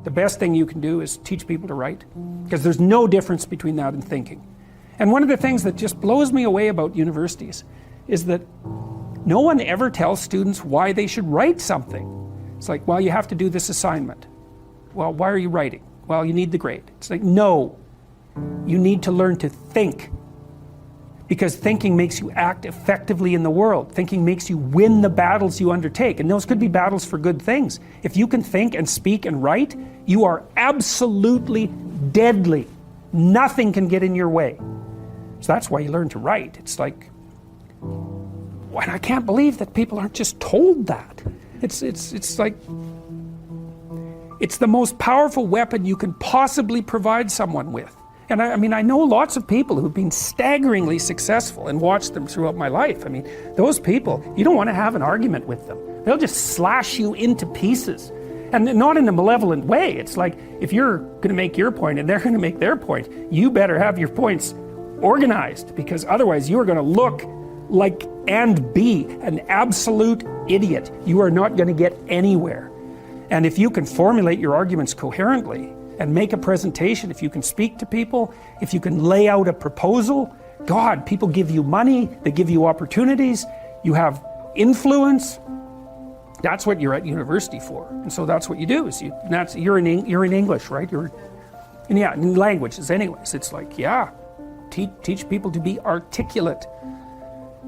The best thing you can do is teach people to write, because there's no difference between that and thinking. And one of the things that just blows me away about universities is that no one ever tells students why they should write something. It's like, well, you have to do this assignment. Well, why are you writing? Well, you need the grade. It's like, no, you need to learn to think, because thinking makes you act effectively in the world. Thinking makes you win the battles you undertake, and those could be battles for good things. If you can think and speak and write, you are absolutely deadly. Nothing can get in your way. So that's why you learn to write. It's like, and I can't believe that people aren't just told that. It's like, it's the most powerful weapon you can possibly provide someone with. And I mean, I know lots of people who've been staggeringly successful and watched them throughout my life. I mean, those people, you don't want to have an argument with them. They'll just slash you into pieces. And not in a malevolent way. It's like, if you're going to make your point and they're going to make their point, you better have your points organized, because otherwise you're going to look like and be an absolute idiot. You are not going to get anywhere. And if you can formulate your arguments coherently and make a presentation, if you can speak to people, if you can lay out a proposal, God, people give you money, they give you opportunities, you have influence. That's what you're at university for. And so that's what you do. Is you're in English, right? And yeah, in languages anyways. It's like, yeah, teach people to be articulate,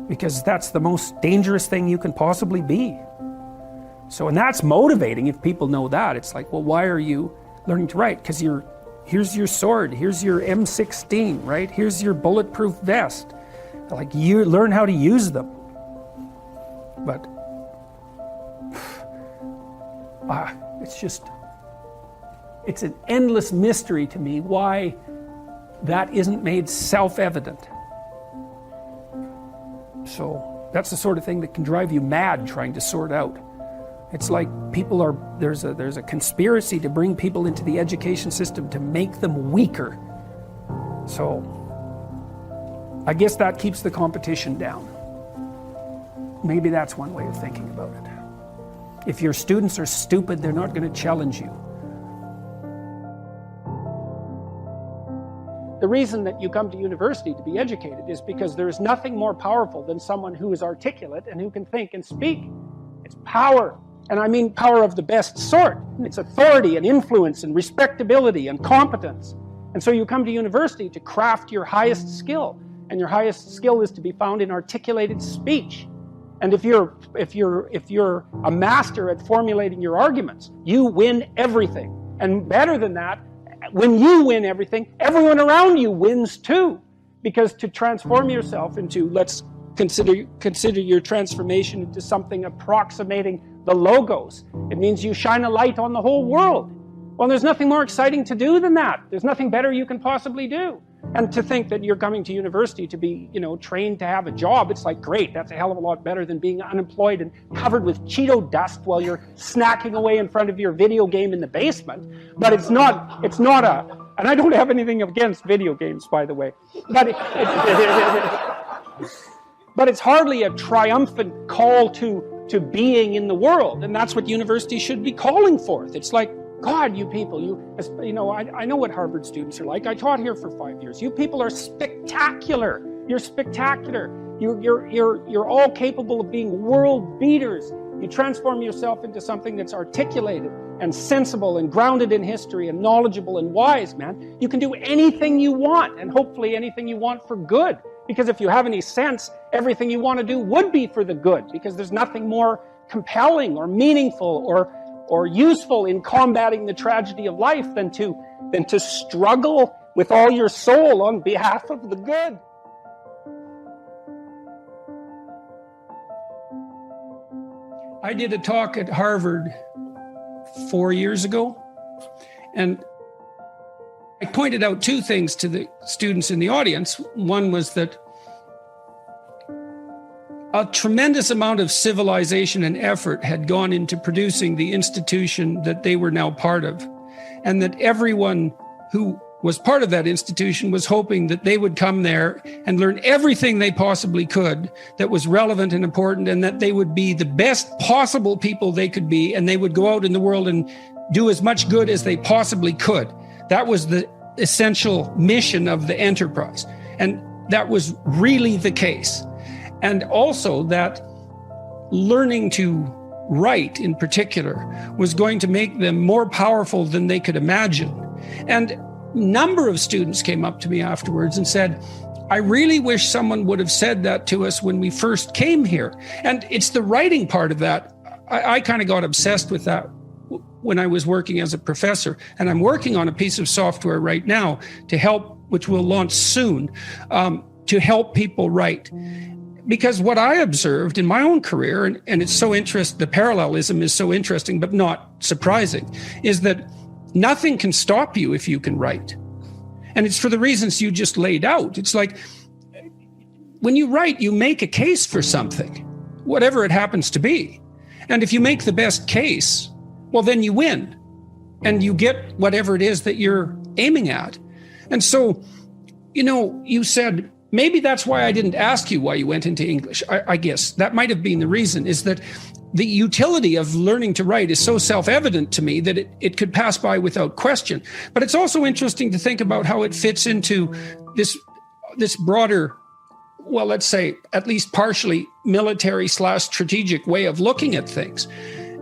because that's the most dangerous thing you can possibly be. So, and that's motivating if people know that. It's like, well, why are you learning to write? Because here's your sword, here's your M16, right? Here's your bulletproof vest. Like, you learn how to use them. But it's an endless mystery to me why that isn't made self-evident. So that's the sort of thing that can drive you mad trying to sort out. It's like there's a conspiracy to bring people into the education system to make them weaker. So I guess that keeps the competition down. Maybe that's one way of thinking about it. If your students are stupid, they're not going to challenge you. The reason that you come to university to be educated is because there is nothing more powerful than someone who is articulate and who can think and speak. It's power. And I mean power of the best sort. It's authority and influence and respectability and competence. And so you come to university to craft your highest skill. And your highest skill is to be found in articulated speech. And if you're a master at formulating your arguments, you win everything. And better than that, when you win everything, everyone around you wins too. Because to transform yourself into, let's consider your transformation into something approximating the logos. It means you shine a light on the whole world. Well, there's nothing more exciting to do than that. There's nothing better you can possibly do. And to think that you're coming to university to be, trained to have a job, it's like, great, that's a hell of a lot better than being unemployed and covered with Cheeto dust while you're snacking away in front of your video game in the basement. But it's not and I don't have anything against video games, by the way, but but it's hardly a triumphant call to being in the world, and that's what university should be calling forth. It's like, God, you people, I know what Harvard students are like. I taught here for 5 years. You people are spectacular. You're spectacular. You're all capable of being world beaters. You transform yourself into something that's articulated and sensible and grounded in history and knowledgeable and wise, man. You can do anything you want, and hopefully anything you want for good. Because if you have any sense, everything you want to do would be for the good, because there's nothing more compelling or meaningful or useful in combating the tragedy of life than to struggle with all your soul on behalf of the good. I did a talk at Harvard 4 years ago, and I pointed out two things to the students in the audience. One was that a tremendous amount of civilization and effort had gone into producing the institution that they were now part of, and that everyone who was part of that institution was hoping that they would come there and learn everything they possibly could that was relevant and important, and that they would be the best possible people they could be, and they would go out in the world and do as much good as they possibly could. That was the essential mission of the enterprise. And that was really the case. And also that learning to write in particular was going to make them more powerful than they could imagine. And a number of students came up to me afterwards and said, I really wish someone would have said that to us when we first came here. And it's the writing part of that. I kind of got obsessed with that when I was working as a professor. And I'm working on a piece of software right now to help, which will launch soon, to help people write. Because what I observed in my own career, and it's so interesting, the parallelism is so interesting, but not surprising, is that nothing can stop you if you can write. And it's for the reasons you just laid out. It's like when you write, you make a case for something, whatever it happens to be. And if you make the best case, well, then you win and you get whatever it is that you're aiming at. And so, you said, maybe that's why I didn't ask you why you went into English. I guess that might have been the reason, is that the utility of learning to write is so self-evident to me that it could pass by without question. But it's also interesting to think about how it fits into this broader, well, let's say at least partially military/strategic way of looking at things.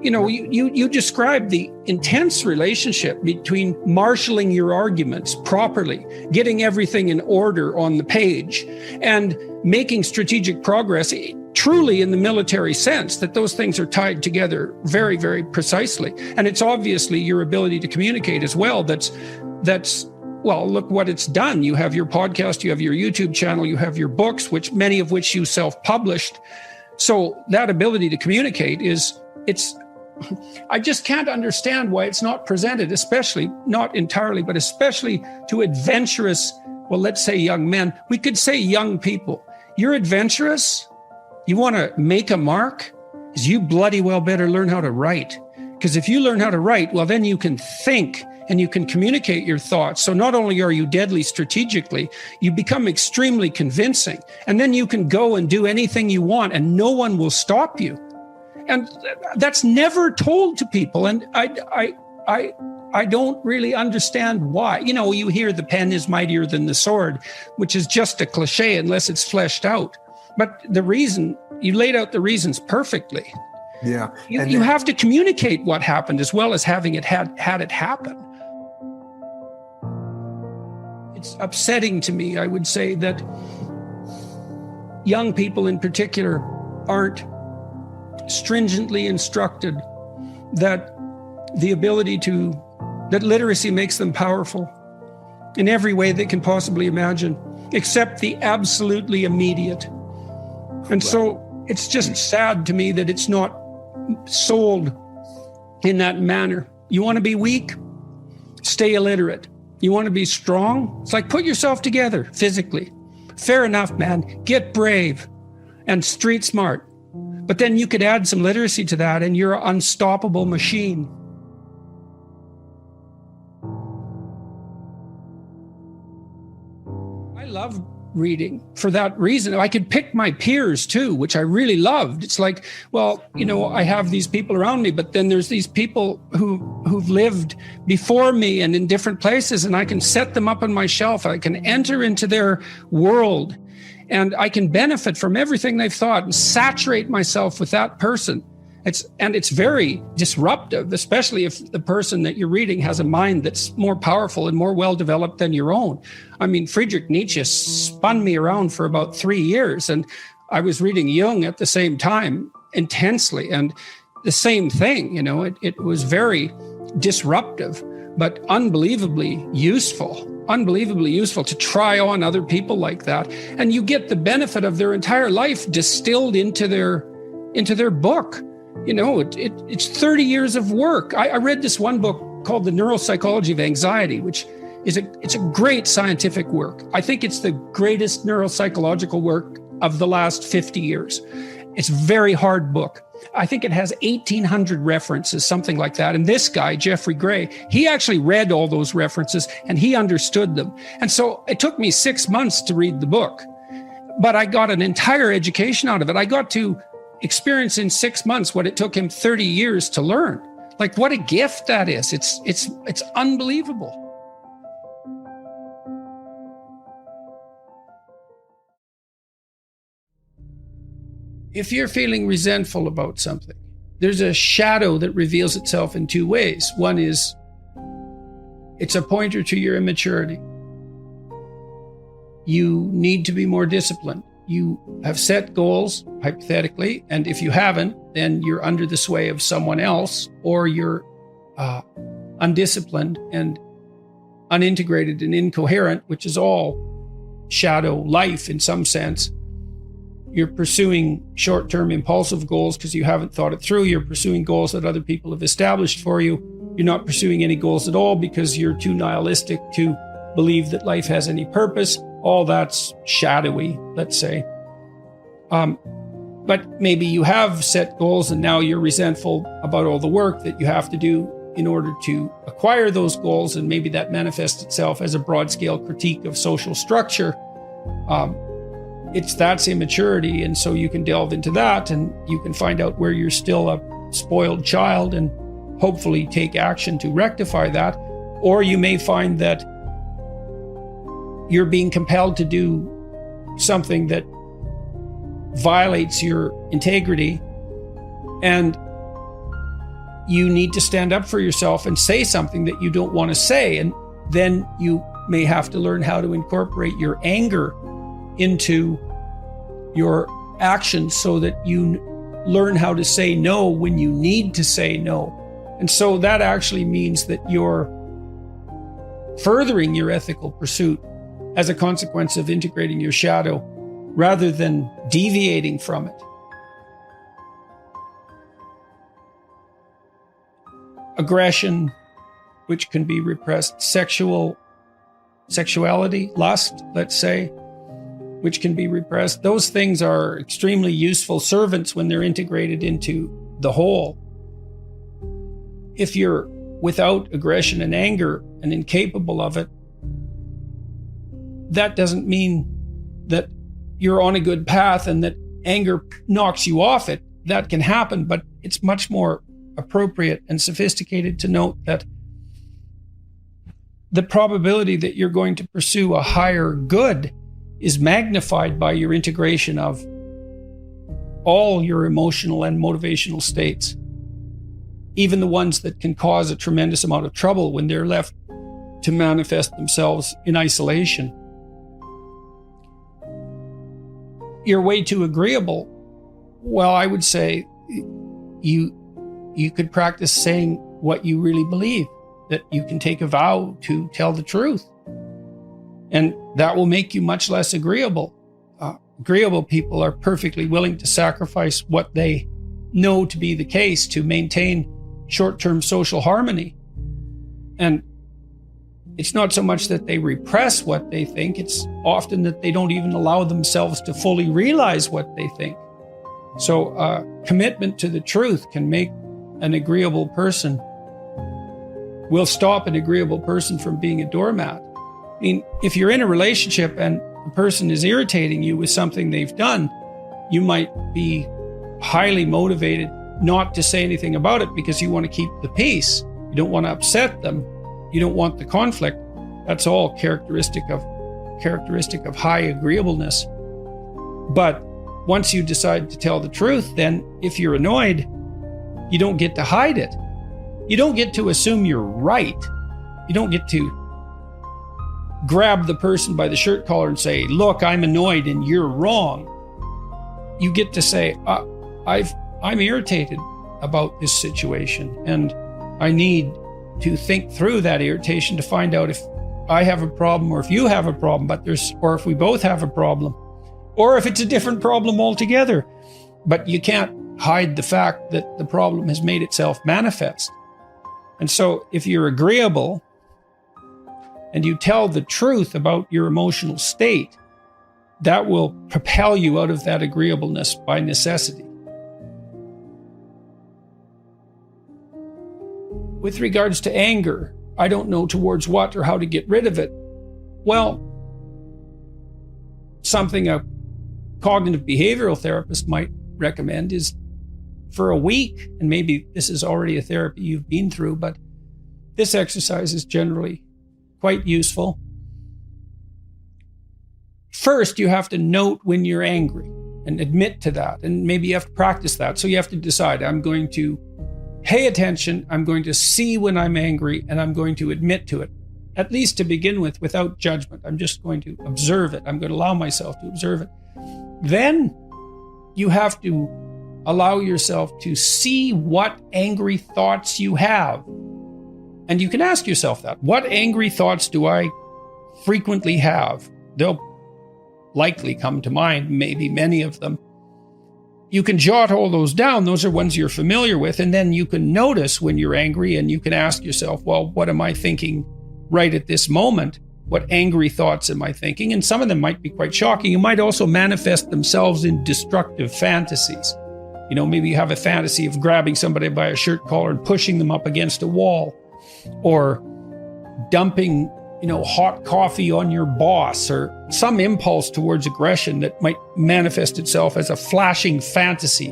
You described the intense relationship between marshaling your arguments properly, getting everything in order on the page, and making strategic progress truly in the military sense, that those things are tied together very, very precisely. And it's obviously your ability to communicate as well that's well, look what it's done. You have your podcast, you have your YouTube channel, you have your books, many of which you self-published. So that ability to communicate I just can't understand why it's not presented, especially, not entirely, but especially to adventurous, well, let's say young men. We could say young people. You're adventurous, you want to make a mark, you bloody well better learn how to write. Because if you learn how to write, well, then you can think and you can communicate your thoughts. So not only are you deadly strategically, you become extremely convincing. And then you can go and do anything you want and no one will stop you. And that's never told to people. And I don't really understand why. You hear the pen is mightier than the sword, which is just a cliche unless it's fleshed out. But the reason, you laid out the reasons perfectly. Yeah. You have to communicate what happened as well as having it had it happen. It's upsetting to me, I would say, that young people in particular aren't stringently instructed that that literacy makes them powerful in every way they can possibly imagine, except the absolutely immediate. And so it's just sad to me that it's not sold in that manner. You want to be weak? Stay illiterate. You want to be strong? It's like, put yourself together physically. Fair enough, man. Get brave and street smart. But then you could add some literacy to that and you're an unstoppable machine. I love reading for that reason. I could pick my peers too, which I really loved. It's like, well, I have these people around me, but then there's these people who've lived before me and in different places, and I can set them up on my shelf. I can enter into their world and I can benefit from everything they've thought and saturate myself with that person. It's very disruptive, especially if the person that you're reading has a mind that's more powerful and more well-developed than your own. I mean, Friedrich Nietzsche spun me around for about 3 years, and I was reading Jung at the same time intensely, and the same thing, it was very disruptive, but unbelievably useful to try on other people like that. And you get the benefit of their entire life distilled into their book. It's 30 years of work. I read this one book called The Neuropsychology of Anxiety, which it's a great scientific work. I think it's the greatest neuropsychological work of the last 50 years. It's a very hard book. I think it has 1,800 references, something like that. And this guy, Jeffrey Gray, he actually read all those references and he understood them. And so it took me 6 months to read the book, but I got an entire education out of it. I got to experience in 6 months what it took him 30 years to learn. Like, what a gift that is. It's unbelievable. If you're feeling resentful about something, there's a shadow that reveals itself in two ways. One is it's a pointer to your immaturity. You need to be more disciplined. You have set goals, hypothetically, and if you haven't, then you're under the sway of someone else, or you're undisciplined and unintegrated and incoherent, which is all shadow life in some sense. You're pursuing short-term impulsive goals because you haven't thought it through. You're pursuing goals that other people have established for you. You're not pursuing any goals at all because you're too nihilistic to believe that life has any purpose. All that's shadowy, let's say. But maybe you have set goals and now you're resentful about all the work that you have to do in order to acquire those goals, and maybe that manifests itself as a broad-scale critique of social structure. That's immaturity, and so you can delve into that and you can find out where you're still a spoiled child and hopefully take action to rectify that. Or you may find that you're being compelled to do something that violates your integrity, and you need to stand up for yourself and say something that you don't want to say. And then you may have to learn how to incorporate your anger into your actions so that you learn how to say no when you need to say no. And so that actually means that you're furthering your ethical pursuit as a consequence of integrating your shadow rather than deviating from it. Aggression, which can be repressed, sexuality, lust, let's say, which can be repressed. Those things are extremely useful servants when they're integrated into the whole. If you're without aggression and anger and incapable of it, that doesn't mean that you're on a good path and that anger knocks you off it. That can happen, but it's much more appropriate and sophisticated to note that the probability that you're going to pursue a higher good is magnified by your integration of all your emotional and motivational states, even the ones that can cause a tremendous amount of trouble when they're left to manifest themselves in isolation. You're way too agreeable. Well, I would say you could practice saying what you really believe, that you can take a vow to tell the truth. And that will make you much less agreeable. Agreeable people are perfectly willing to sacrifice what they know to be the case to maintain short-term social harmony. And it's not so much that they repress what they think, it's often that they don't even allow themselves to fully realize what they think. So commitment to the truth can make an agreeable person, will stop an agreeable person from being a doormat. I mean, if you're in a relationship and the person is irritating you with something they've done, you might be highly motivated not to say anything about it because you want to keep the peace. You don't want to upset them. You don't want the conflict. That's all characteristic of high agreeableness. But once you decide to tell the truth, then if you're annoyed, you don't get to hide it. You don't get to assume you're right. You don't get to grab the person by the shirt collar and say, look, I'm annoyed and you're wrong. You get to say, I'm irritated about this situation and I need to think through that irritation to find out if I have a problem or if you have a problem, or if we both have a problem, or if it's a different problem altogether. But you can't hide the fact that the problem has made itself manifest. And so if you're agreeable and you tell the truth about your emotional state, that will propel you out of that agreeableness by necessity. With regards to anger, I don't know towards what or how to get rid of it. Well, something a cognitive behavioral therapist might recommend is for a week, and maybe this is already a therapy you've been through, but this exercise is generally quite useful. First, you have to note when you're angry and admit to that. And maybe you have to practice that. So you have to decide, I'm going to pay attention, I'm going to see when I'm angry, and I'm going to admit to it. At least to begin with, without judgment. I'm just going to observe it. I'm going to allow myself to observe it. Then you have to allow yourself to see what angry thoughts you have. And you can ask yourself that. What angry thoughts do I frequently have? They'll likely come to mind, maybe many of them. You can jot all those down. Those are ones you're familiar with. And then you can notice when you're angry, and you can ask yourself, well, what am I thinking right at this moment? What angry thoughts am I thinking? And some of them might be quite shocking. You might also manifest themselves in destructive fantasies. You know, maybe you have a fantasy of grabbing somebody by a shirt collar and pushing them up against a wall, or dumping, hot coffee on your boss, or some impulse towards aggression that might manifest itself as a flashing fantasy.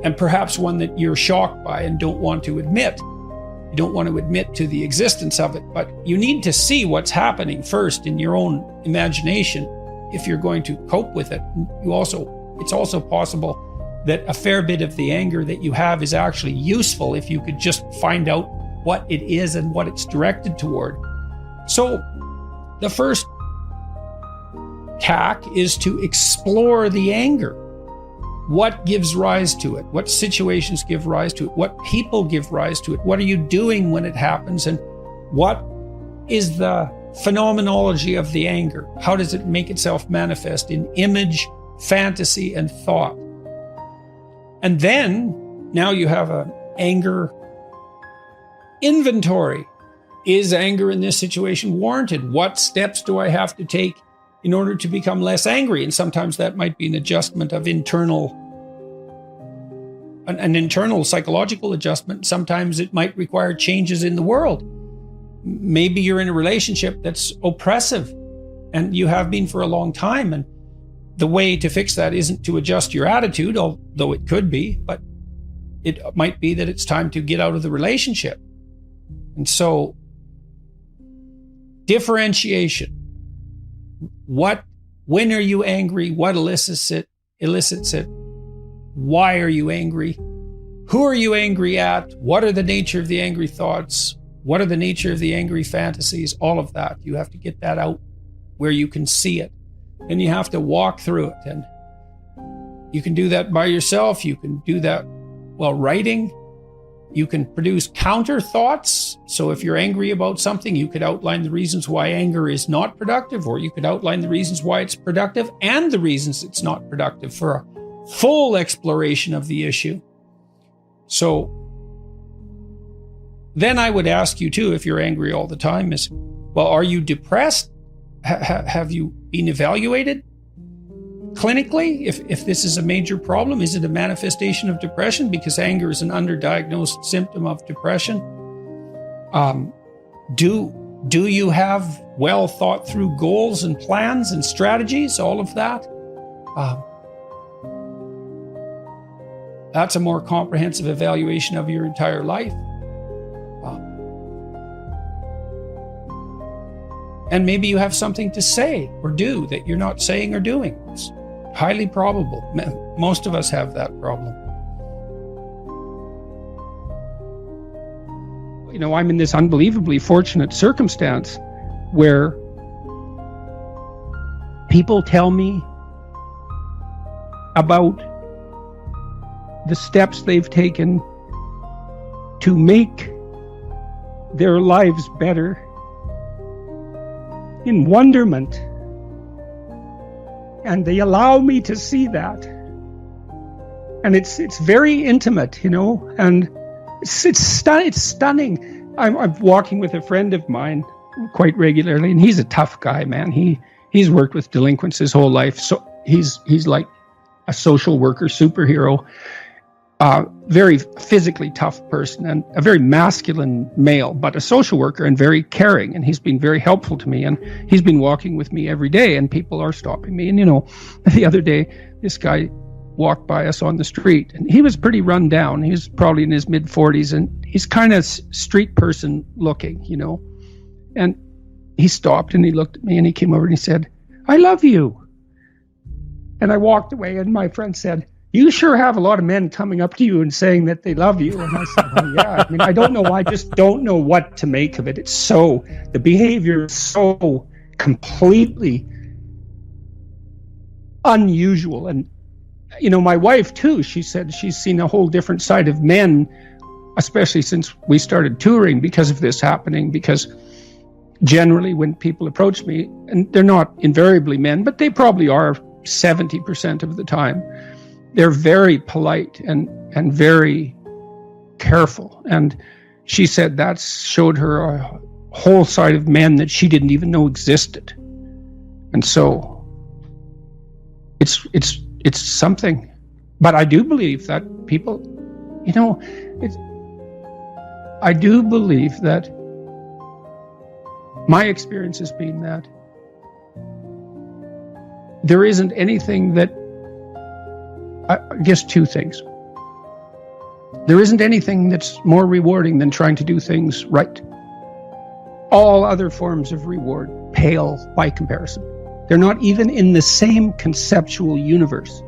And perhaps one that you're shocked by and don't want to admit. You don't want to admit to the existence of it, but you need to see what's happening first in your own imagination if you're going to cope with it. It's also possible that a fair bit of the anger that you have is actually useful if you could just find out what it is and what it's directed toward. So the first tack is to explore the anger. What gives rise to it? What situations give rise to it? What people give rise to it? What are you doing when it happens? And what is the phenomenology of the anger? How does it make itself manifest in image, fantasy, and thought? And then now you have an anger inventory. Is anger in this situation warranted? What steps do I have to take in order to become less angry? And sometimes that might be an adjustment of an internal psychological adjustment. Sometimes it might require changes in the world. Maybe you're in a relationship that's oppressive, and you have been for a long time. And the way to fix that isn't to adjust your attitude, although it could be, but it might be that it's time to get out of the relationship. And so, differentiation. When are you angry? What elicits it? Why are you angry? Who are you angry at? What are the nature of the angry thoughts? What are the nature of the angry fantasies? All of that. You have to get that out where you can see it. And you have to walk through it. And you can do that by yourself. You can do that while writing. You can produce counter thoughts. So if you're angry about something, you could outline the reasons why anger is not productive, or you could outline the reasons why it's productive and the reasons it's not productive for a full exploration of the issue. So then I would ask you too, if you're angry all the time, are you depressed? Have you been evaluated clinically? If this is a major problem, is it a manifestation of depression? Because anger is an underdiagnosed symptom of depression. Do you have well thought through goals and plans and strategies? All of that. That's a more comprehensive evaluation of your entire life. And maybe you have something to say or do that you're not saying or doing. It's highly probable. Most of us have that problem. I'm in this unbelievably fortunate circumstance where people tell me about the steps they've taken to make their lives better in Wonderment. And they allow me to see that. And it's very intimate, and it's stunning. I'm walking with a friend of mine quite regularly, and he's a tough guy, man. He's worked with delinquents his whole life, so he's like a social worker superhero. Very physically tough person, and a very masculine male, but a social worker and very caring. And he's been very helpful to me, and he's been walking with me every day, and people are stopping me. And the other day, this guy walked by us on the street, and he was pretty run down. He was probably in his mid-40s, and he's kind of street person looking, you know. And he stopped and he looked at me and he came over and he said, "I love you." And I walked away, and my friend said, "You sure have a lot of men coming up to you and saying that they love you." And I said, "Oh, yeah. I mean, I don't know. I just don't know what to make of it. The behavior is so completely unusual." And, you know, my wife too, she said she's seen a whole different side of men, especially since we started touring, because of this happening. Because generally when people approach me, and they're not invariably men, but they probably are 70% of the time, they're very polite and very careful. And she said that showed her a whole side of men that she didn't even know existed. And so it's something. But I do believe that people, you know, I do believe that my experience has been that there isn't anything that, I guess two things. There isn't anything that's more rewarding than trying to do things right. All other forms of reward pale by comparison. They're not even in the same conceptual universe.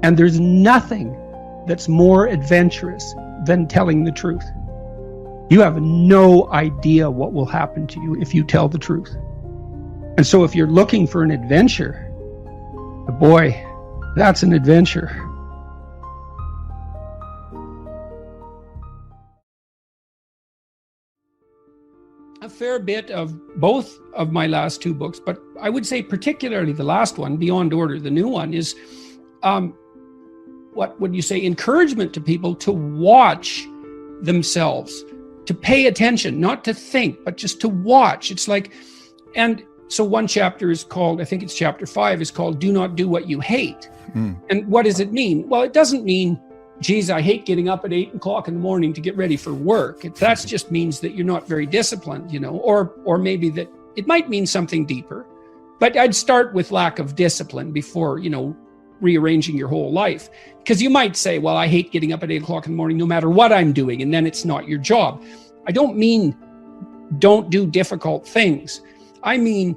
And there's nothing that's more adventurous than telling the truth. You have no idea what will happen to you if you tell the truth. And so if you're looking for an adventure, boy, that's an adventure. A fair bit of both of my last two books, but I would say particularly the last one, Beyond Order, the new one, is what would you say, encouragement to people to watch themselves, to pay attention, not to think, but just to watch. It's like, and so one chapter is called, I think it's chapter 5, is called Do Not Do What You Hate. And what does it mean? Well, it doesn't mean, geez, I hate getting up at 8 o'clock in the morning to get ready for work. That just means that you're not very disciplined, you know, or maybe that it might mean something deeper. But I'd start with lack of discipline before, you know, rearranging your whole life. Because you might say, well, I hate getting up at 8 o'clock in the morning no matter what I'm doing, and then it's not your job. I don't mean don't do difficult things. I mean,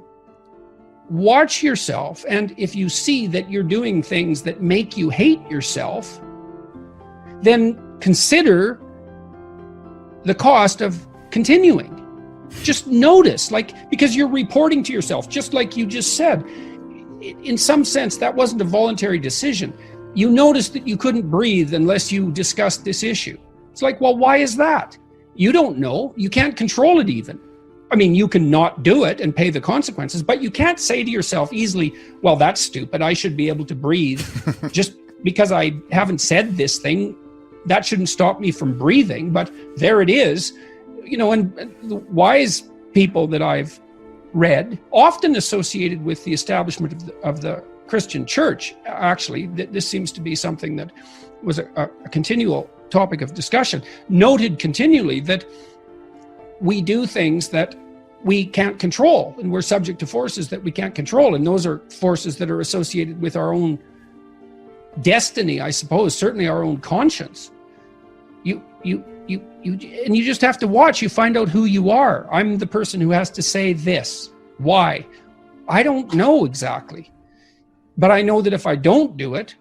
watch yourself, and if you see that you're doing things that make you hate yourself, then consider the cost of continuing. Just notice, because you're reporting to yourself, just like you just said. In some sense, that wasn't a voluntary decision. You noticed that you couldn't breathe unless you discussed this issue. It's like, well, why is that? You don't know. You can't control it even. I mean, you can not do it and pay the consequences, but you can't say to yourself easily, well, that's stupid. I should be able to breathe. Just because I haven't said this thing, that shouldn't stop me from breathing, but there it is. You know, and the wise people that I've read, often associated with the establishment of the Christian church, actually, this seems to be something that was a continual topic of discussion, noted continually that we do things that we can't control, and we're subject to forces that we can't control, and those are forces that are associated with our own destiny, I suppose, certainly our own conscience. You just have to watch. You find out who you are. I'm the person who has to say this. Why? I don't know exactly, but I know that if I don't do it,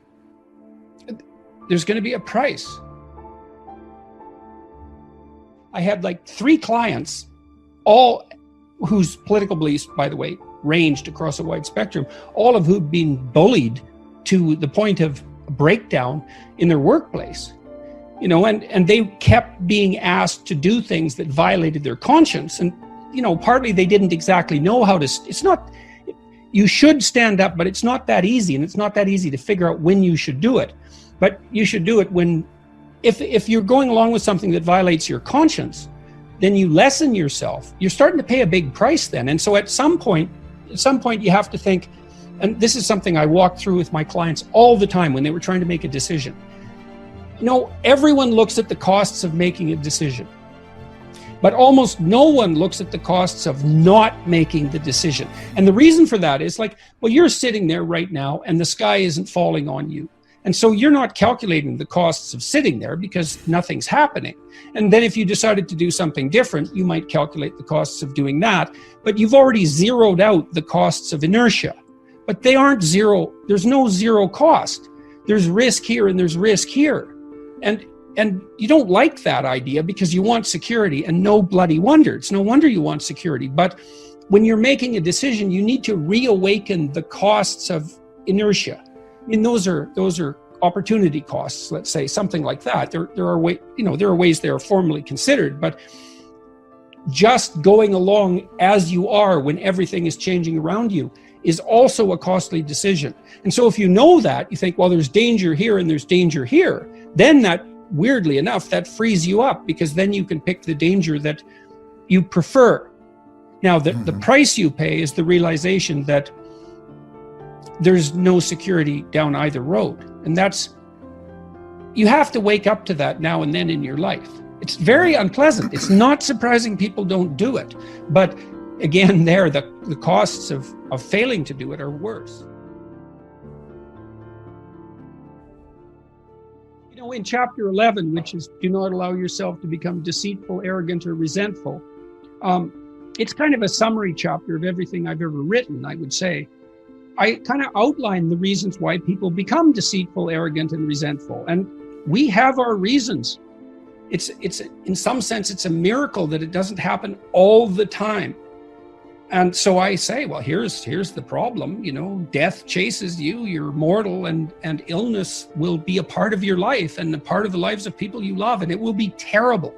there's going to be a price. I had like 3 clients, all whose political beliefs, by the way, ranged across a wide spectrum, all of who'd been bullied to the point of breakdown in their workplace. You know, and they kept being asked to do things that violated their conscience. And, you know, partly they didn't exactly know how to, it's not, you should stand up, but it's not that easy. And it's not that easy to figure out when you should do it. But you should do it when, if you're going along with something that violates your conscience, then you lessen yourself. You're starting to pay a big price then. And so at some point you have to think, and this is something I walked through with my clients all the time when they were trying to make a decision. You know, everyone looks at the costs of making a decision, but almost no one looks at the costs of not making the decision. And the reason for that is like, well, you're sitting there right now and the sky isn't falling on you. And so you're not calculating the costs of sitting there because nothing's happening. And then if you decided to do something different, you might calculate the costs of doing that, but you've already zeroed out the costs of inertia. But they aren't zero. There's no zero cost. There's risk here and there's risk here. And you don't like that idea because you want security, and no bloody wonder. It's no wonder you want security. But when you're making a decision, you need to reawaken the costs of inertia. I mean, those are opportunity costs, let's say, something like that. There are ways they are formally considered, but just going along as you are when everything is changing around you is also a costly decision. And so if you know that, you think, well, there's danger here and there's danger here, then that, weirdly enough, that frees you up, because then you can pick the danger that you prefer. Now, the price you pay is the realization that there's no security down either road. And you have to wake up to that now and then in your life. It's very unpleasant. It's not surprising people don't do it. But again, the costs of failing to do it are worse. You know, in chapter 11, which is do not allow yourself to become deceitful, arrogant, or resentful, it's kind of a summary chapter of everything I've ever written, I would say. I kind of outline the reasons why people become deceitful, arrogant, and resentful. And we have our reasons. It's in some sense, it's a miracle that it doesn't happen all the time. And so I say, well, here's the problem. You know, death chases you, you're mortal, and illness will be a part of your life and a part of the lives of people you love. And it will be terrible,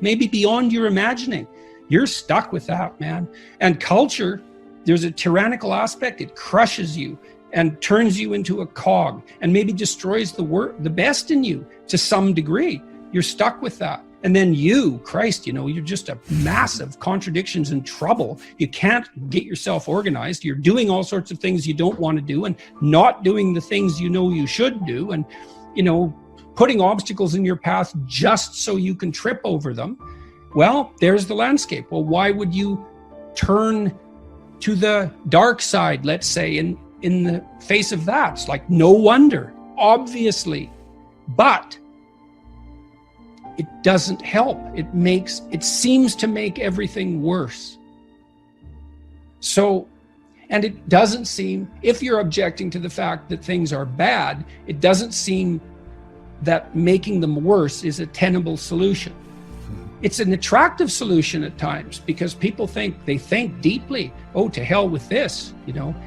maybe beyond your imagining. You're stuck with that, man. And culture, there's a tyrannical aspect. It crushes you and turns you into a cog and maybe destroys the best in you to some degree. You're stuck with that. And then Christ, you're just a massive contradictions and trouble. You can't get yourself organized. You're doing all sorts of things you don't want to do and not doing the things you should do, and, putting obstacles in your path just so you can trip over them. Well, there's the landscape. Well, why would you turn to the dark side, let's say, in the face of that? It's like, no wonder, obviously. But it doesn't help. It seems to make everything worse. So, and it doesn't seem, if you're objecting to the fact that things are bad, it doesn't seem that making them worse is a tenable solution. It's an attractive solution at times because people think deeply. Oh, to hell with this.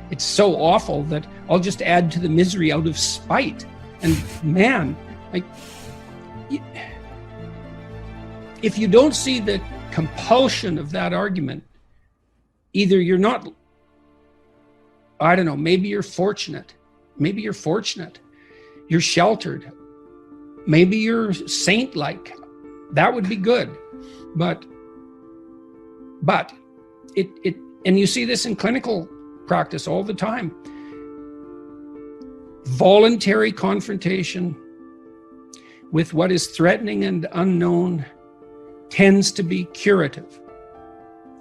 It's so awful that I'll just add to the misery out of spite. And man, if you don't see the compulsion of that argument, either you're not, I don't know, maybe you're fortunate. You're sheltered. Maybe you're saint-like. That would be good. But it and you see this in clinical practice all the time. Voluntary confrontation with what is threatening and unknown tends to be curative.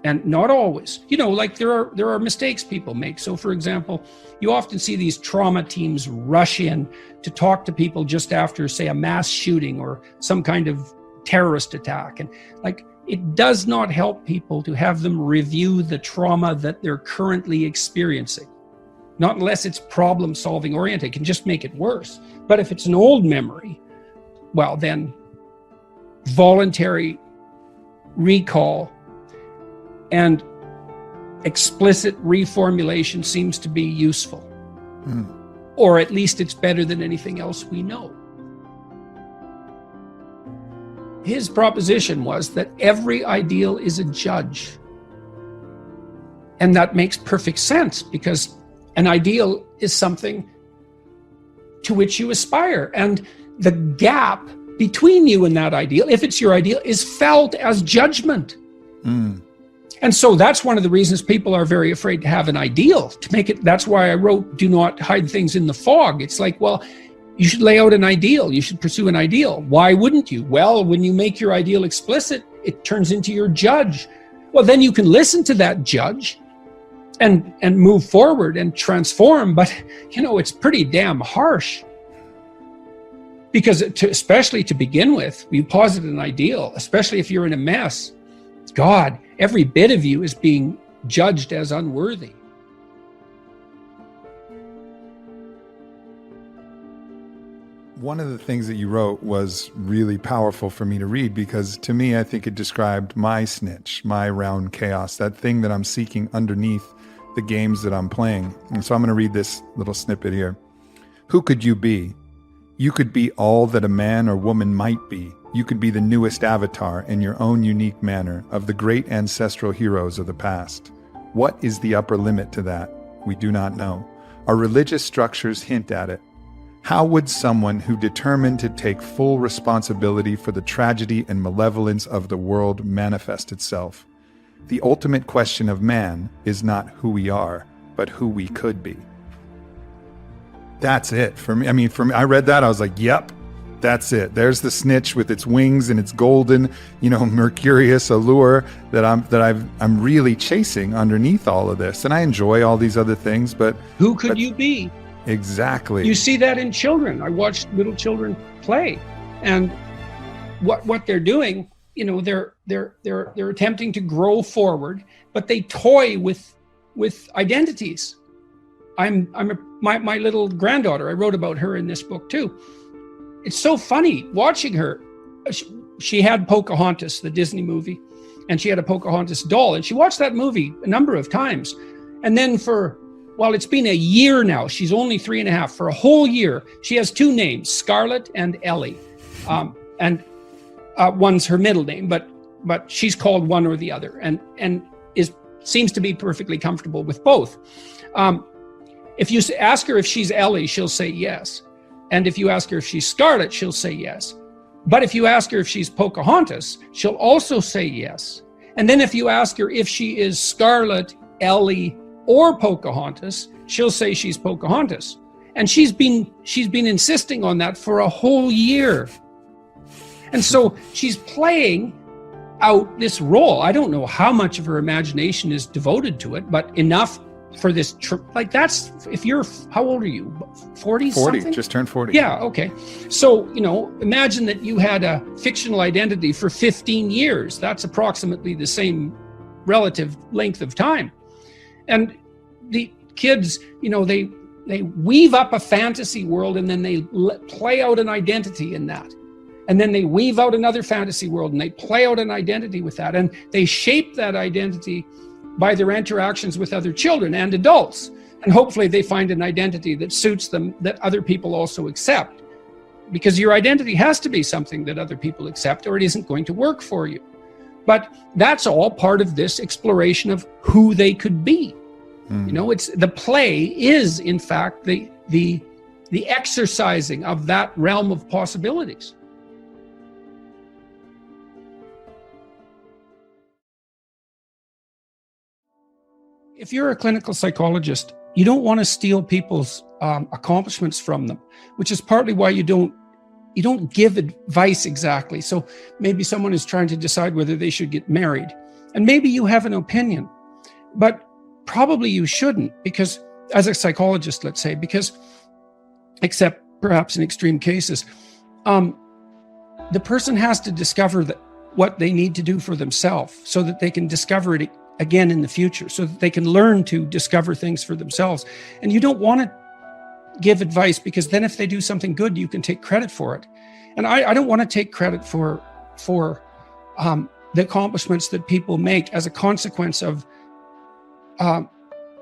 And not always. There are mistakes people make. So for example, you often see these trauma teams rush in to talk to people just after, say, a mass shooting or some kind of terrorist attack. And it does not help people to have them review the trauma that they're currently experiencing. Not unless it's problem solving oriented. It can just make it worse. But if it's an old memory, well, then voluntary recall and explicit reformulation seems to be useful. Or at least it's better than anything else we know. His proposition was that every ideal is a judge. And that makes perfect sense because an ideal is something to which you aspire. And the gap between you and that ideal, if it's your ideal, is felt as judgment. And so that's one of the reasons people are very afraid to have an ideal, to make it. That's why I wrote, do not hide things in the fog. It's like, well, you should lay out an ideal. You should pursue an ideal. Why wouldn't you? Well, when you make your ideal explicit, it turns into your judge. Well, then you can listen to that judge and move forward and transform. But, it's pretty damn harsh. Because especially to begin with, you posit an ideal, especially if you're in a mess. God, every bit of you is being judged as unworthy. One of the things that you wrote was really powerful for me to read, because to me, I think it described my snitch, my round chaos, that thing that I'm seeking underneath the games that I'm playing. And so I'm going to read this little snippet here. Who could you be? You could be all that a man or woman might be. You could be the newest avatar in your own unique manner of the great ancestral heroes of the past. What is the upper limit to that? We do not know. Our religious structures hint at it. How would someone who determined to take full responsibility for the tragedy and malevolence of the world manifest itself? The ultimate question of man is not who we are, but who we could be. That's it for me. I mean, for me, I read that, I was like, yep, that's it. There's the snitch with its wings and its golden, mercurious allure that I'm really chasing underneath all of this. And I enjoy all these other things, but who could you be? Exactly. You see that in children. I watch little children play, and what they're doing, they're attempting to grow forward, but they toy with identities. My little granddaughter, I wrote about her in this book too. It's so funny watching her. She had Pocahontas, the Disney movie, and she had a Pocahontas doll, and she watched that movie a number of times. And then it's been a year now. She's only 3.5. For a whole year, she has two names, Scarlett and Ellie. And one's her middle name, but she's called one or the other, and seems to be perfectly comfortable with both. If you ask her if she's Ellie, she'll say yes. And if you ask her if she's Scarlett, she'll say yes. But if you ask her if she's Pocahontas, she'll also say yes. And then if you ask her if she is Scarlett, Ellie, or Pocahontas, she'll say she's Pocahontas. And she's been insisting on that for a whole year. And so she's playing out this role. I don't know how much of her imagination is devoted to it, but enough for this that's, if you're, how old are you? 40 something? Just turned 40. Yeah, okay. So, imagine that you had a fictional identity for 15 years. That's approximately the same relative length of time. And the kids, they weave up a fantasy world, and then they play out an identity in that. And then they weave out another fantasy world, and they play out an identity with that. And they shape that identity by their interactions with other children and adults. And hopefully they find an identity that suits them, that other people also accept. Because your identity has to be something that other people accept, or it isn't going to work for you. But that's all part of this exploration of who they could be. It's the play is, in fact, the exercising of that realm of possibilities. If you're a clinical psychologist, you don't want to steal people's accomplishments from them, which is partly why you don't give advice exactly. So maybe someone is trying to decide whether they should get married, and maybe you have an opinion, but probably you shouldn't, because as a psychologist, let's say, except perhaps in extreme cases, the person has to discover what they need to do for themselves so that they can discover it again in the future, so that they can learn to discover things for themselves. And you don't want to give advice, because then if they do something good, you can take credit for it. And I don't want to take credit for the accomplishments that people make as a consequence of,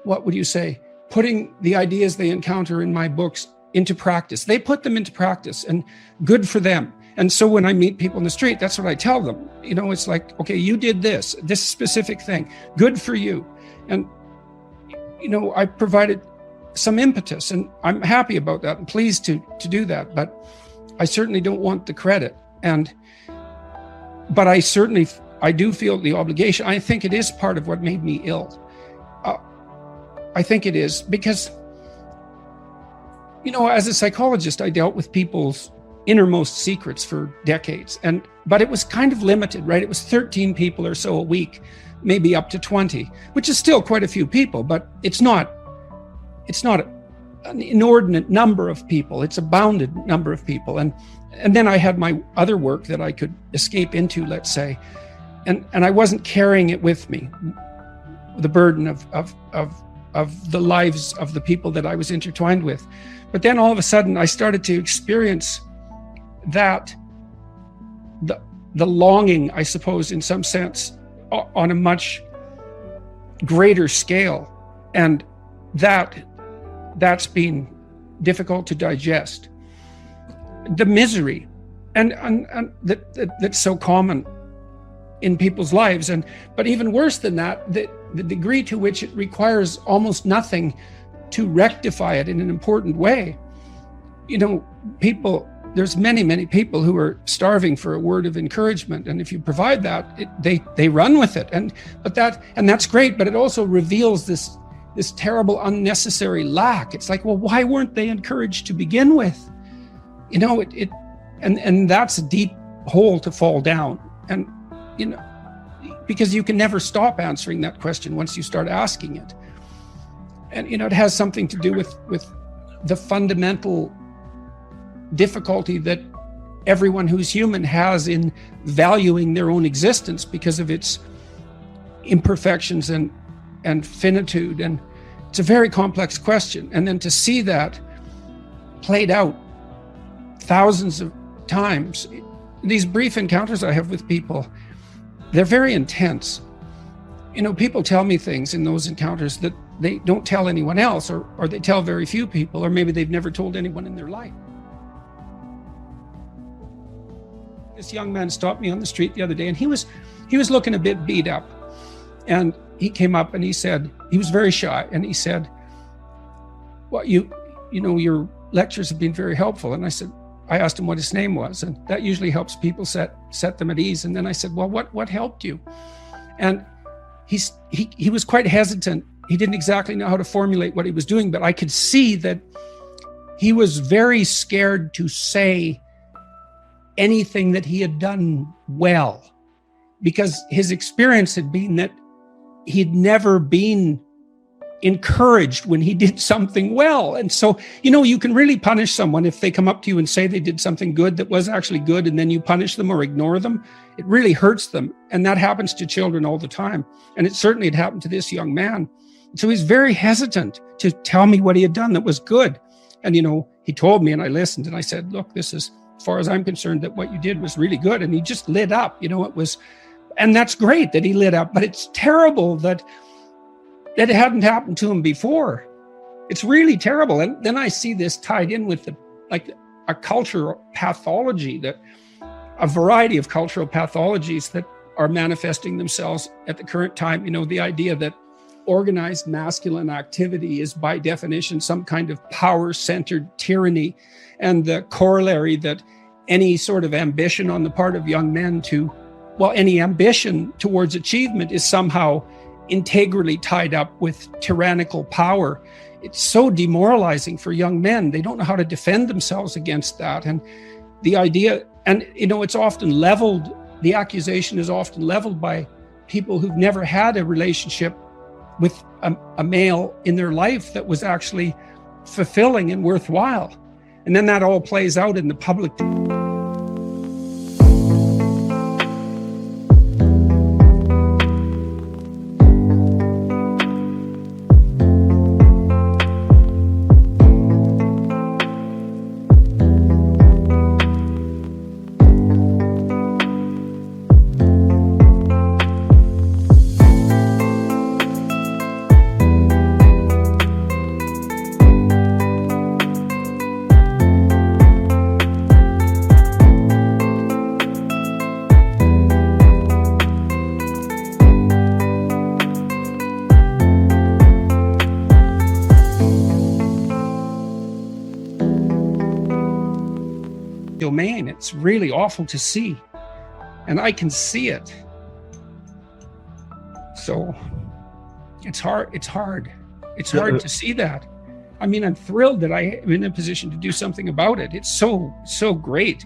what would you say, putting the ideas they encounter in my books into practice. They put them into practice, and good for them. And so when I meet people in the street, that's what I tell them. It's like, okay, you did this specific thing, good for you. And, I provided some impetus, and I'm happy about that and pleased to do that. But I certainly don't want the credit. But I do feel the obligation. I think it is part of what made me ill. I think it is because, as a psychologist, I dealt with people's innermost secrets for decades. But it was kind of limited, right? It was 13 people or so a week, maybe up to 20, which is still quite a few people, but it's not an inordinate number of people. It's a bounded number of people. And then I had my other work that I could escape into, let's say, and I wasn't carrying it with me, the burden of the lives of the people that I was intertwined with. But then all of a sudden I started to experience that, the longing, I suppose, in some sense, on a much greater scale. And that's been difficult to digest. The misery and that's so common in people's lives, but even worse than that, the degree to which it requires almost nothing to rectify it in an important way. There's many people who are starving for a word of encouragement, and if you provide that, they run with it, and that's great, but it also reveals this terrible unnecessary lack. It's like, well, why weren't they encouraged to begin with? And that's a deep hole to fall down. And because you can never stop answering that question once you start asking it. And it has something to do with the fundamental difficulty that everyone who's human has in valuing their own existence because of its imperfections and finitude. And it's a very complex question. And then to see that played out thousands of times, these brief encounters I have with people, they're very intense. People tell me things in those encounters that they don't tell anyone else, or they tell very few people, or maybe they've never told anyone in their life. This young man stopped me on the street the other day, and he was looking a bit beat up. And he came up and he said, he was very shy, and he said, well, your lectures have been very helpful. And I asked him what his name was, and that usually helps people set them at ease. And then I said, well, what helped you? And he was quite hesitant. He didn't exactly know how to formulate what he was doing, but I could see that he was very scared to say anything that he had done well, because his experience had been that he'd never been encouraged when he did something well. And so, you can really punish someone if they come up to you and say they did something good that was actually good, and then you punish them or ignore them. It really hurts them. And that happens to children all the time. And it certainly had happened to this young man. So he's very hesitant to tell me what he had done that was good. And, he told me, and I listened, and I said, look, this is, as far as I'm concerned, that what you did was really good. And he just lit up, and that's great that he lit up, but it's terrible that it hadn't happened to him before. It's really terrible. And then I see this tied in with a cultural pathology, that a variety of cultural pathologies that are manifesting themselves at the current time. The idea that organized masculine activity is by definition some kind of power-centered tyranny, and the corollary that any sort of ambition on the part of young men any ambition towards achievement is somehow integrally tied up with tyrannical power. It's so demoralizing for young men. They don't know how to defend themselves against that. And the idea, and it's often leveled, the accusation is often leveled by people who've never had a relationship with a male in their life that was actually fulfilling and worthwhile. And then that all plays out in the public. Domain. It's really awful to see, and I can see it. So it's hard to see that. I mean, I'm thrilled that I am in a position to do something about it. It's so great.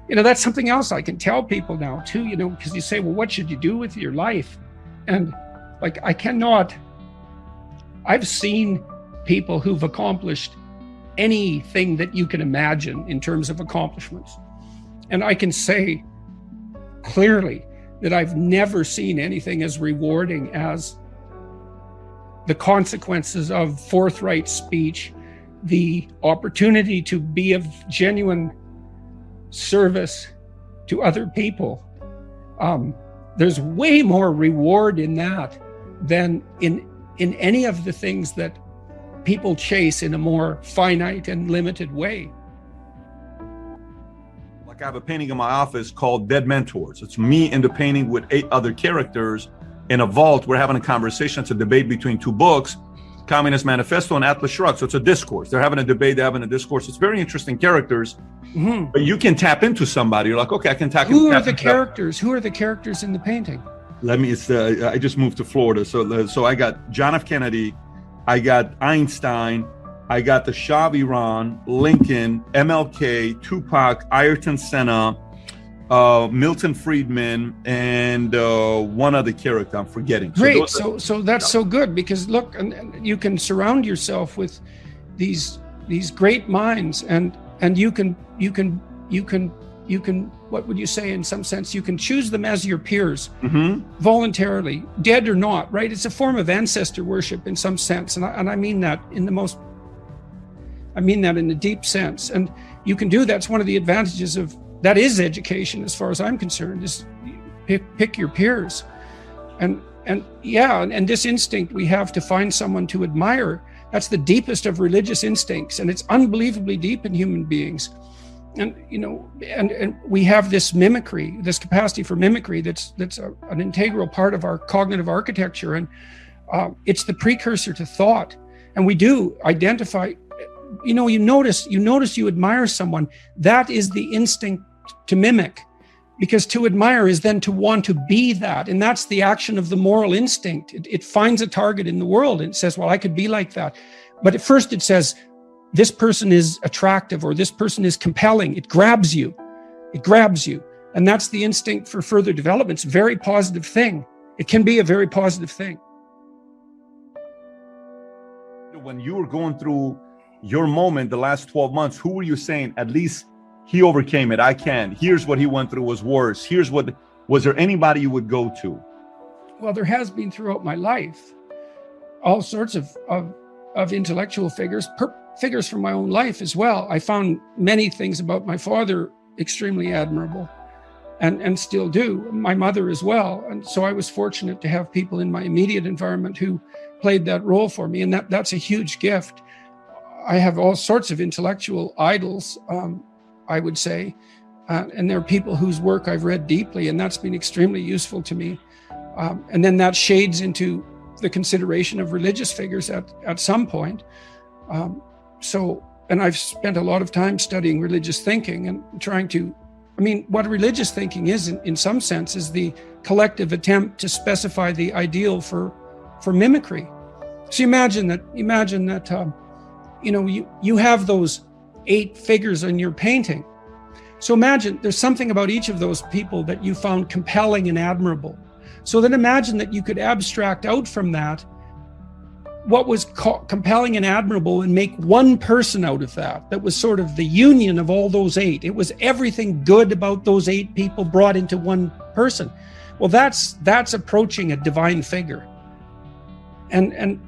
That's something else I can tell people now too, because you say, well, what should you do with your life? And I've seen people who've accomplished anything that you can imagine in terms of accomplishments. And I can say clearly that I've never seen anything as rewarding as the consequences of forthright speech, the opportunity to be of genuine service to other people. There's way more reward in that than in any of the things that people chase in a more finite and limited way. Like I have a painting in my office called Dead Mentors. It's me in the painting with 8 other characters in a vault. We're having a conversation. It's a debate between 2 books, Communist Manifesto and Atlas Shrugged. So it's a discourse. They're having a debate, they're having a discourse. It's very interesting characters, but you can tap into somebody. You're like, okay, I can tap into. Who are the characters? Who are the characters in the painting? I just moved to Florida. So I got John F. Kennedy, I got Einstein, I got the Shah of Iran, Lincoln, MLK, Tupac, Ayrton Senna, Milton Friedman, and one other character I'm forgetting. Great. So that's so good, because look, and you can surround yourself with these great minds, and you can what would you say, in some sense, you can choose them as your peers, voluntarily, dead or not, right? It's a form of ancestor worship in some sense, and I mean that in a deep sense. And you can do that's one of the advantages of that is education, as far as I'm concerned, is pick your peers. And this instinct we have to find someone to admire, that's the deepest of religious instincts, and it's unbelievably deep in human beings. And and we have this mimicry, this capacity for mimicry that's an integral part of our cognitive architecture, and it's the precursor to thought. And we do identify, you notice you admire someone, that is the instinct to mimic, because to admire is then to want to be that, and that's the action of the moral instinct. It finds a target in the world and it says, well, I could be like that. But at first it says, this person is attractive, or this person is compelling. It grabs you. And that's the instinct for further development. It's a very positive thing. It can be a very positive thing. When you were going through your moment the last 12 months, who were you saying, at least he overcame it, I can? Here's what he went through was worse. Was there anybody you would go to? Well, there has been throughout my life all sorts of intellectual figures, figures from my own life as well. I found many things about my father extremely admirable, and still do. My mother as well. And so I was fortunate to have people in my immediate environment who played that role for me, and that's a huge gift. I have all sorts of intellectual idols, I would say, and there are people whose work I've read deeply, and that's been extremely useful to me. And then that shades into the consideration of religious figures at some point. And I've spent a lot of time studying religious thinking and trying to, what religious thinking is in some sense is the collective attempt to specify the ideal for mimicry. So imagine that you have those 8 figures in your painting. So imagine there's something about each of those people that you found compelling and admirable. So then imagine that you could abstract out from that what was compelling and admirable, and make one person out of that was sort of the union of all those 8. It was everything good about those 8 people brought into one person. Well, that's approaching a divine figure. And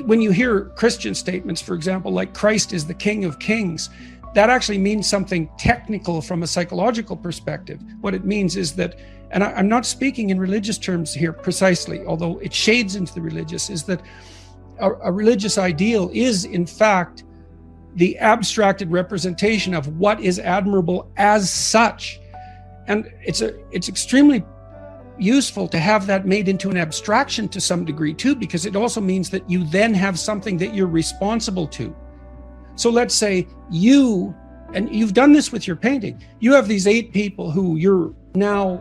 when you hear Christian statements, for example, like Christ is the King of Kings, that actually means something technical from a psychological perspective. What it means is that, and I'm not speaking in religious terms here precisely, although it shades into the religious, is that a religious ideal is, in fact, the abstracted representation of what is admirable as such. And it's extremely useful to have that made into an abstraction to some degree too, because it also means that you then have something that you're responsible to. So let's say and you've done this with your painting, you have these 8 people who you're now,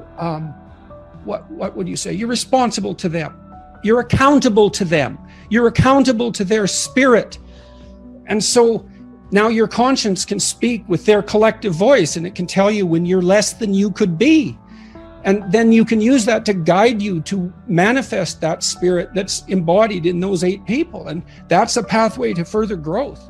what would you say? You're responsible to them. You're accountable to them. You're accountable to their spirit. And so now your conscience can speak with their collective voice, and it can tell you when you're less than you could be. And then you can use that to guide you to manifest that spirit that's embodied in those 8 people. And that's a pathway to further growth.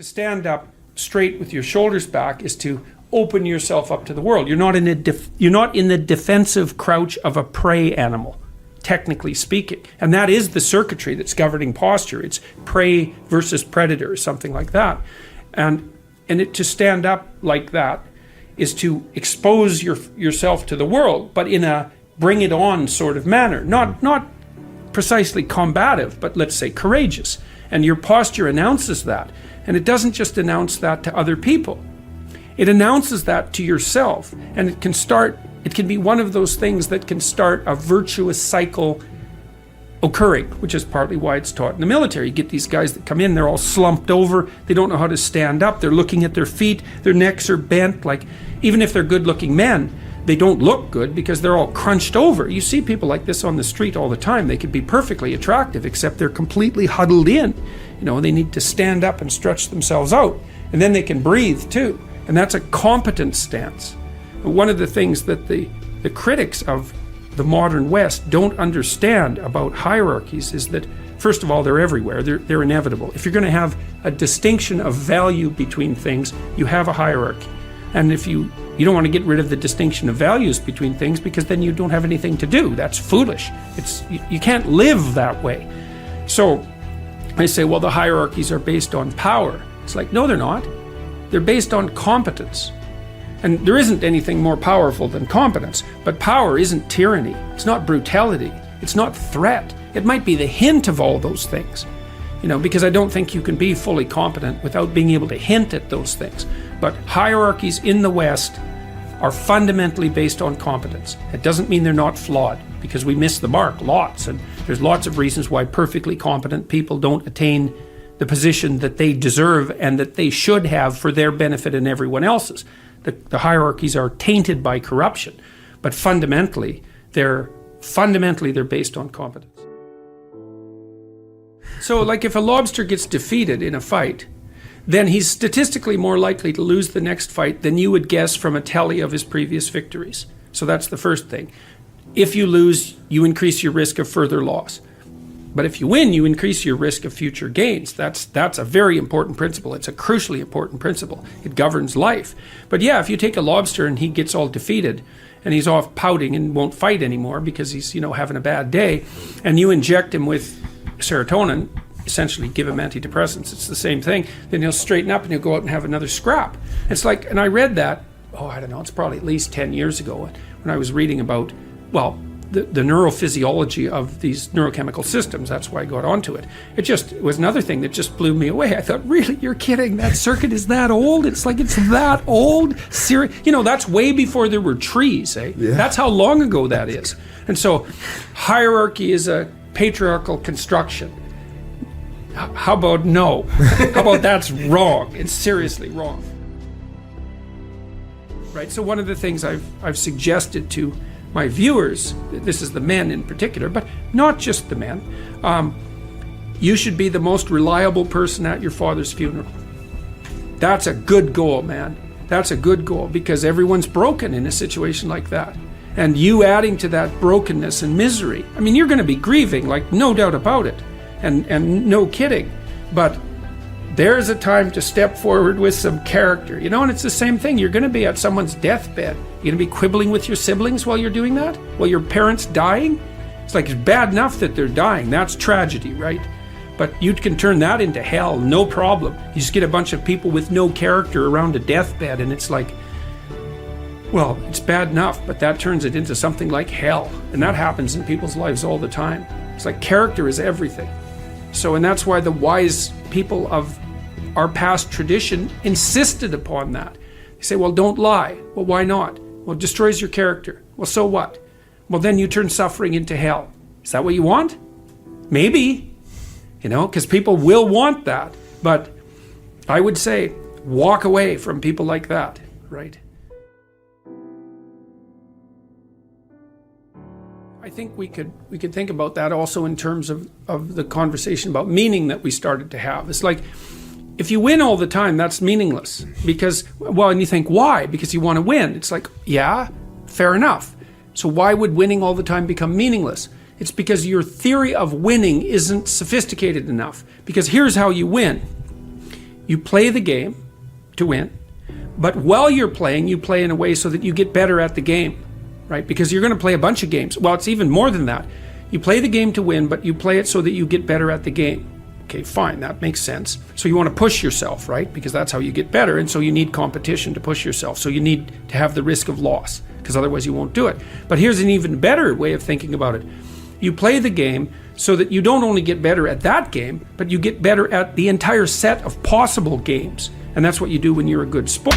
To stand up straight with your shoulders back is to open yourself up to the world. You're not in the defensive crouch of a prey animal, technically speaking. And that is the circuitry that's governing posture. It's prey versus predator, or something like that. And to stand up like that is to expose yourself to the world, but in a bring it on sort of manner. Not precisely combative, but let's say courageous. And your posture announces that. And it doesn't just announce that to other people. It announces that to yourself. And it can be one of those things that can start a virtuous cycle occurring, which is partly why it's taught in the military. You get these guys that come in, they're all slumped over, they don't know how to stand up, they're looking at their feet, their necks are bent, like even if they're good-looking men, they don't look good because they're all crunched over. You see people like this on the street all the time. They could be perfectly attractive, except they're completely huddled in. They need to stand up and stretch themselves out, and then they can breathe too. And that's a competent stance. One of the things that the critics of the modern West don't understand about hierarchies is that, first of all, they're everywhere. They're inevitable. If you're going to have a distinction of value between things, you have a hierarchy. And if you don't want to get rid of the distinction of values between things, because then you don't have anything to do. That's foolish. You can't live that way. So I say, well, the hierarchies are based on power. It's like, no, they're not. They're based on competence. And there isn't anything more powerful than competence. But power isn't tyranny. It's not brutality. It's not threat. It might be the hint of all those things. Because I don't think you can be fully competent without being able to hint at those things. But hierarchies in the West are fundamentally based on competence. It doesn't mean they're not flawed, because we miss the mark lots. And there's lots of reasons why perfectly competent people don't attain the position that they deserve and that they should have for their benefit and everyone else's. The hierarchies are tainted by corruption, but fundamentally they're based on competence. So like if a lobster gets defeated in a fight, then he's statistically more likely to lose the next fight than you would guess from a tally of his previous victories. So that's the first thing. If you lose, you increase your risk of further loss. But if you win, you increase your risk of future gains. That's a very important principle. It's a crucially important principle. It governs life. But yeah, if you take a lobster and he gets all defeated and he's off pouting and won't fight anymore because he's, having a bad day, and you inject him with serotonin, essentially give him antidepressants, it's the same thing, then he'll straighten up and he'll go out and have another scrap. It's like, and I read that, I don't know, it's probably at least 10 years ago when I was reading about, the neurophysiology of these neurochemical systems. That's why I got onto it. It was another thing that just blew me away. I thought, really, you're kidding? That circuit is that old? It's that old? That's way before there were trees, eh? Yeah. That's how long ago that is. And so hierarchy is a patriarchal construction. How about no? How about that's wrong? It's seriously wrong. Right? So one of the things I've suggested to my viewers, this is the men in particular, but not just the men, you should be the most reliable person at your father's funeral. That's a good goal, man. That's a good goal, because everyone's broken in a situation like that. And you adding to that brokenness and misery, you're going to be grieving, like no doubt about it, and no kidding. But there's a time to step forward with some character, and it's the same thing. You're going to be at someone's deathbed. You're going to be quibbling with your siblings while you're doing that? While your parents dying? It's like, it's bad enough that they're dying. That's tragedy, right? But you can turn that into hell, no problem. You just get a bunch of people with no character around a deathbed, and it's like, well, it's bad enough, but that turns it into something like hell. And that happens in people's lives all the time. It's like, character is everything. So, and that's why the wise people of our past tradition insisted upon that. They say, well, don't lie. Well, why not? Well, it destroys your character. Well, so what? Well, then you turn suffering into hell. Is that what you want? Maybe, because people will want that. But I would say, walk away from people like that, right? I think we could think about that also in terms of the conversation about meaning that we started to have. It's like, if you win all the time, that's meaningless. Because, and you think, why? Because you want to win. It's like, yeah, fair enough. So why would winning all the time become meaningless? It's because your theory of winning isn't sophisticated enough. Because here's how you win. you play the game to win, but while you're playing, you play in a way so that you get better at the game, right? Because you're going to play a bunch of games. Well, it's even more than that. You play the game to win, but you play it so that you get better at the game. Okay, fine, that makes sense. So you want to push yourself, right? Because that's how you get better, and so you need competition to push yourself. So you need to have the risk of loss, because otherwise you won't do it. But here's an even better way of thinking about it. You play the game so that you don't only get better at that game, but you get better at the entire set of possible games. And that's what you do when you're a good sport.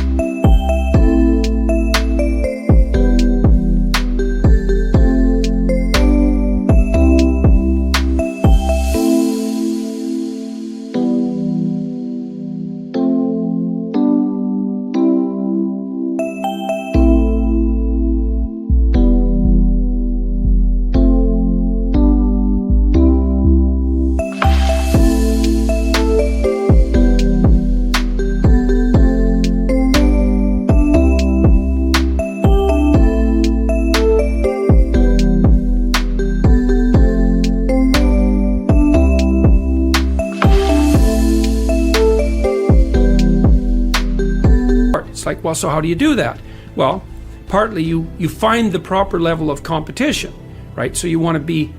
It's like, well, so how do you do that? Well, partly you find the proper level of competition, right? So you want to be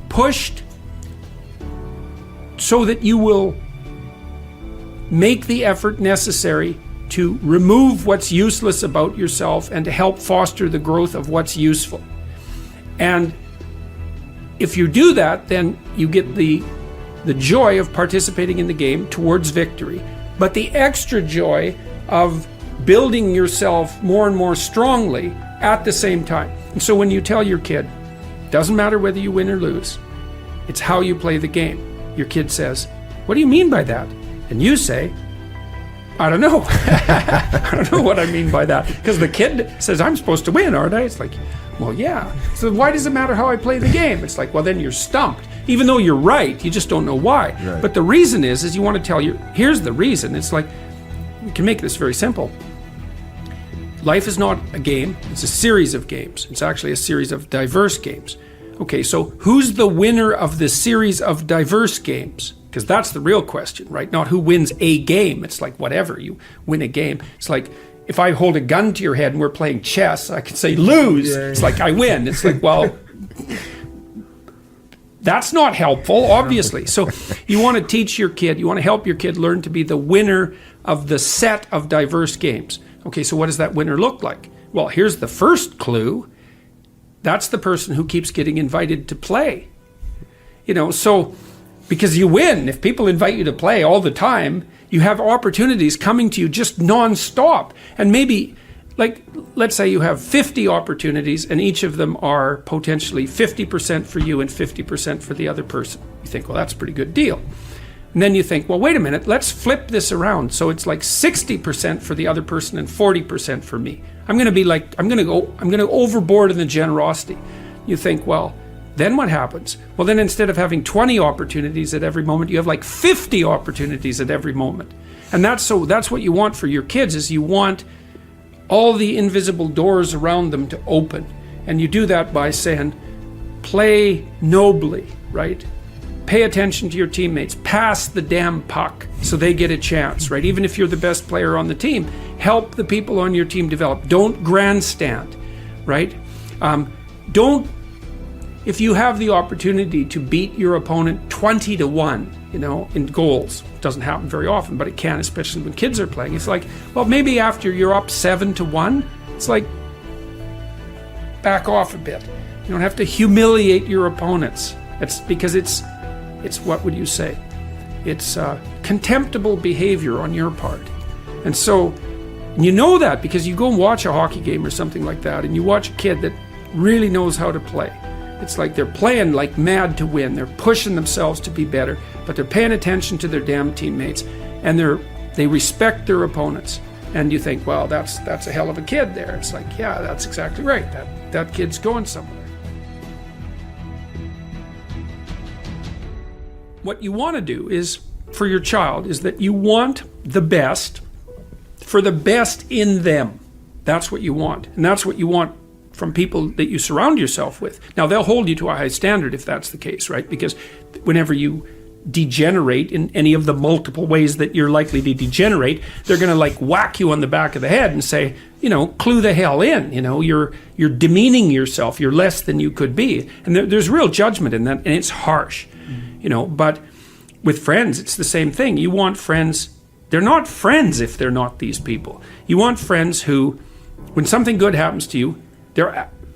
pushed so that you will make the effort necessary to remove what's useless about yourself and to help foster the growth of what's useful. And if you do that, then you get the joy of participating in the game towards victory, but the extra joy of building yourself more and more strongly at the same time. And so when you tell your kid, doesn't matter whether you win or lose, it's how you play the game. Your kid says, what do you mean by that? And you say, I don't know. I don't know what I mean by that. Because the kid says, I'm supposed to win, aren't I? It's like, well, yeah. So why does it matter how I play the game? It's like, well, then you're stumped. Even though you're right, you just don't know why. Right. But the reason is you want to tell here's the reason. It's like, we can make this very simple. Life is not a game, it's a series of games. It's actually a series of diverse games. Okay, so who's the winner of the series of diverse games? Because that's the real question, right? Not who wins a game. It's like whatever, you win a game. It's like if I hold a gun to your head and we're playing chess, I could say lose. Yeah. It's like I win. It's like, well, that's not helpful, obviously. So you want to teach your kid, you want to help your kid learn to be the winner of the set of diverse games. Okay, so what does that winner look like? Well, here's the first clue. That's the person who keeps getting invited to play. So because you win. If people invite you to play all the time, you have opportunities coming to you just nonstop. And maybe, like, let's say you have 50 opportunities and each of them are potentially 50% for you and 50% for the other person. You think, well, that's a pretty good deal. And then you think, well, wait a minute, let's flip this around. So it's like 60% for the other person and 40% for me. I'm going to go overboard in the generosity. You think, well, then what happens? Well, then instead of having 20 opportunities at every moment, you have like 50 opportunities at every moment. And that's what you want for your kids, is you want all the invisible doors around them to open. And you do that by saying, play nobly, right? Pay attention to your teammates. Pass the damn puck so they get a chance, right? Even if you're the best player on the team, help the people on your team develop. Don't grandstand, right? If you have the opportunity to beat your opponent 20-1, in goals, it doesn't happen very often, but it can, especially when kids are playing. It's like, well, maybe after you're up 7-1, it's like, back off a bit. You don't have to humiliate your opponents. It's because it's what would you say? It's contemptible behavior on your part. And so, you know that because you go and watch a hockey game or something like that, and you watch a kid that really knows how to play. It's like they're playing like mad to win. They're pushing themselves to be better, but they're paying attention to their damn teammates, and they respect their opponents. And you think, well, that's a hell of a kid there. It's like, yeah, that's exactly right. That kid's going somewhere. What you want to do is, for your child, is that you want the best for the best in them. That's what you want. And that's what you want from people that you surround yourself with. Now, they'll hold you to a high standard if that's the case, right? Because whenever you degenerate in any of the multiple ways that you're likely to degenerate, they're going to like whack you on the back of the head and say, you know, clue the hell in, you know, you're demeaning yourself, you're less than you could be. And there's real judgment in that, and it's harsh, you know. But with friends, it's the same thing. You want friends, they're not friends if they're not these people. You want friends who, when something good happens to you,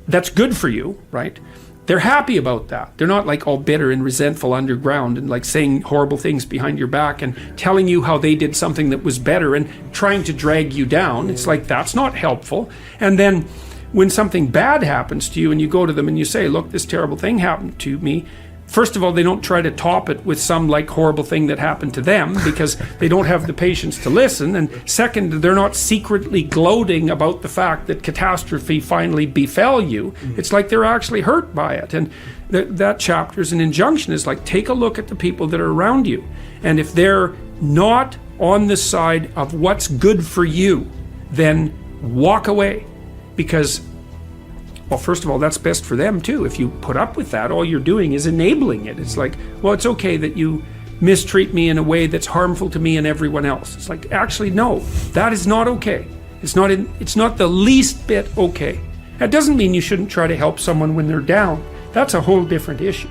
that's good for you, right? They're happy about that. They're not like all bitter and resentful underground and like saying horrible things behind your back and telling you how they did something that was better and trying to drag you down. It's like, that's not helpful. And then when something bad happens to you and you go to them and you say, look, this terrible thing happened to me. First of all, they don't try to top it with some like horrible thing that happened to them because they don't have the patience to listen. And second, they're not secretly gloating about the fact that catastrophe finally befell you. It's like they're actually hurt by it. And that chapter is an injunction, is like, take a look at the people that are around you. And if they're not on the side of what's good for you, then walk away. Because, well, first of all, that's best for them too. If you put up with that, all you're doing is enabling it. It's like, well, it's okay that you mistreat me in a way that's harmful to me and everyone else. It's like, actually, no, that is not okay. It's not the least bit okay. That doesn't mean you shouldn't try to help someone when they're down. That's a whole different issue.